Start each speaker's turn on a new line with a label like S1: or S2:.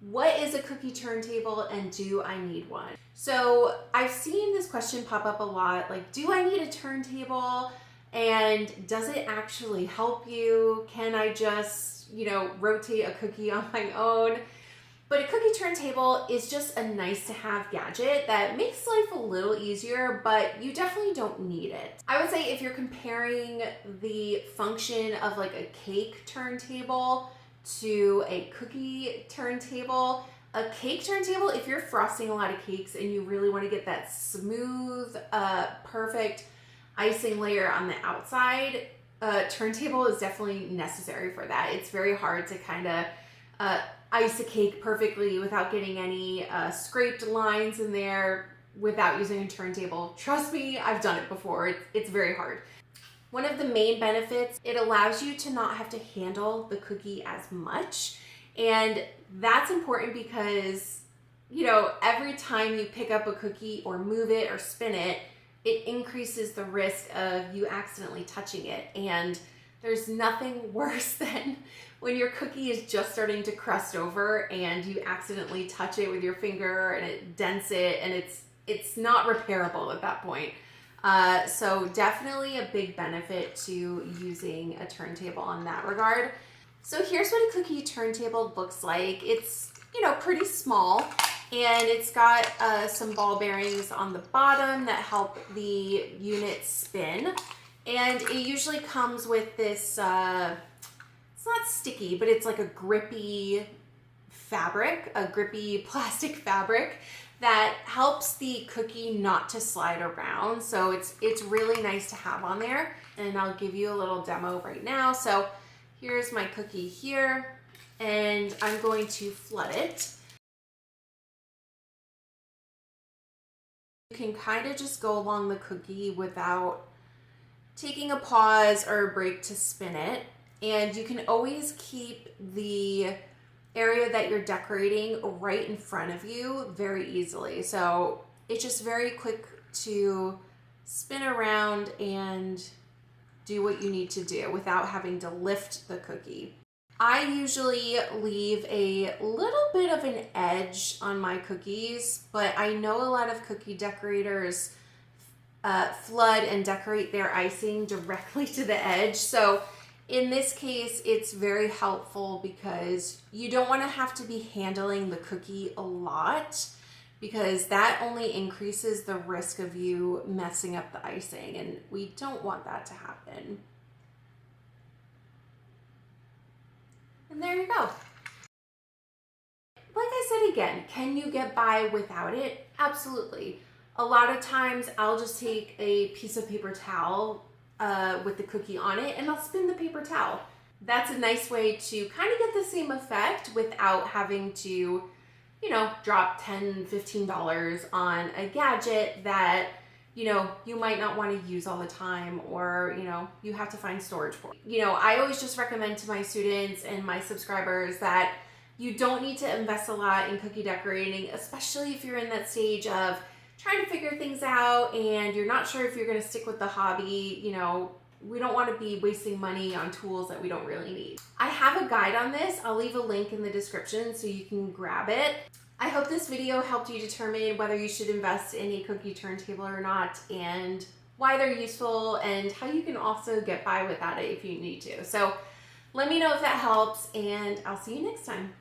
S1: What is a cookie turntable and do I need one? So I've seen this question pop up a lot, like, do I need a turntable? And does it actually help you? Can I just, rotate a cookie on my own? But a cookie turntable is just a nice to have gadget that makes life a little easier, but you definitely don't need it. I would say if you're comparing the function of like a cake turntable to a cookie turntable, a cake turntable, if you're frosting a lot of cakes and you really want to get that smooth, perfect icing layer on the outside, a turntable is definitely necessary for that. It's very hard to kind of ice a cake perfectly without getting any scraped lines in there without using a turntable. Trust me, I've done it before. It's very hard. One of the main benefits, it allows you to not have to handle the cookie as much. And that's important because, every time you pick up a cookie or move it or spin it, it increases the risk of you accidentally touching it. And there's nothing worse than when your cookie is just starting to crust over and you accidentally touch it with your finger and it dents it, and it's not repairable at that point. So definitely a big benefit to using a turntable on that regard. So here's what a cookie turntable looks like. It's, pretty small, and it's got some ball bearings on the bottom that help the unit spin. And it usually comes with this, it's not sticky, but it's like a grippy fabric, a grippy plastic fabric that helps the cookie not to slide around. So it's really nice to have on there. And I'll give you a little demo right now. So here's my cookie here, and I'm going to flood it. You can kind of just go along the cookie without taking a pause or a break to spin it. And you can always keep the area that you're decorating right in front of you very easily. So it's just very quick to spin around and do what you need to do without having to lift the cookie. I usually leave a little bit of an edge on my cookies, but I know a lot of cookie decorators flood and decorate their icing directly to the edge. So in this case, it's very helpful because you don't want to have to be handling the cookie a lot, because that only increases the risk of you messing up the icing, and we don't want that to happen. And there you go. Like I said again, can you get by without it? Absolutely. A lot of times I'll just take a piece of paper towel with the cookie on it, and I'll spin the paper towel. That's a nice way to kind of get the same effect without having to, drop $10, $15 on a gadget that, you might not want to use all the time, or, you have to find storage for. I always just recommend to my students and my subscribers that you don't need to invest a lot in cookie decorating, especially if you're in that stage of trying to figure things out and you're not sure if you're going to stick with the hobby. We don't want to be wasting money on tools that we don't really need. I have a guide on this. I'll leave a link in the description so you can grab it. I hope this video helped you determine whether you should invest in a cookie turntable or not, and why they're useful, and how you can also get by without it if you need to. So let me know if that helps, and I'll see you next time.